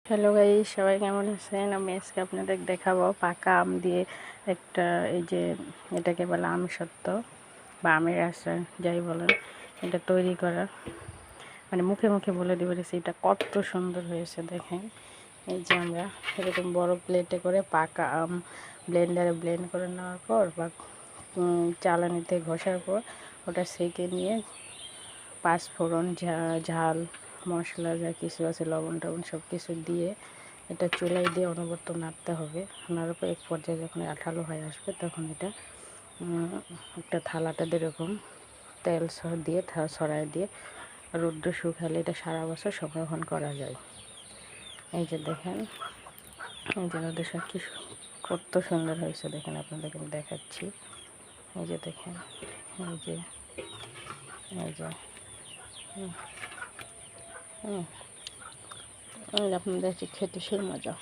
Hello guys, সবাই কেমন আছেন? আমি আজকে আপনাদের দেখাবো পাকা আম দিয়ে একটা এই যে এটাকে বলে আম সত্ত্ব বা আমের আচার যাই বলেন, এটা তৈরি করা মানে মুখে মুখে বলে দিব রেসিপিটা কত সুন্দর হয়েছে। দেখেন, এই যে আমরা এরকম বড় প্লেটে করে পাকা আম ব্লেন্ডারে ব্লেন্ড করে নেওয়ার পর বা চালানিতে ঘষার পর ওটা সেঁকে নিয়ে পাঁচফোড়ন, ঝাল মশলা যা কিছু আছে, লবণ টবণ সব কিছু দিয়ে এটা চুলায় দিয়ে অনবরত নাড়তে হবে। নাড়ার পর এক পর্যায়ে যখন আঠালো হয়ে আসবে তখন এটা একটা থালাটাতে এরকম তেল দিয়ে ছড়ায় দিয়ে রৌদ্র শুকালে এটা সারা বছর সংরক্ষণ করা যায়। এই যে দেখেন, এই যে রৌদ্র কি কত সুন্দর হয়েছে দেখেন, আপনাদেরকে আমি দেখাচ্ছি। এই যে দেখেন, এই যে এই যে আপনাদের খেতে সেই মজা।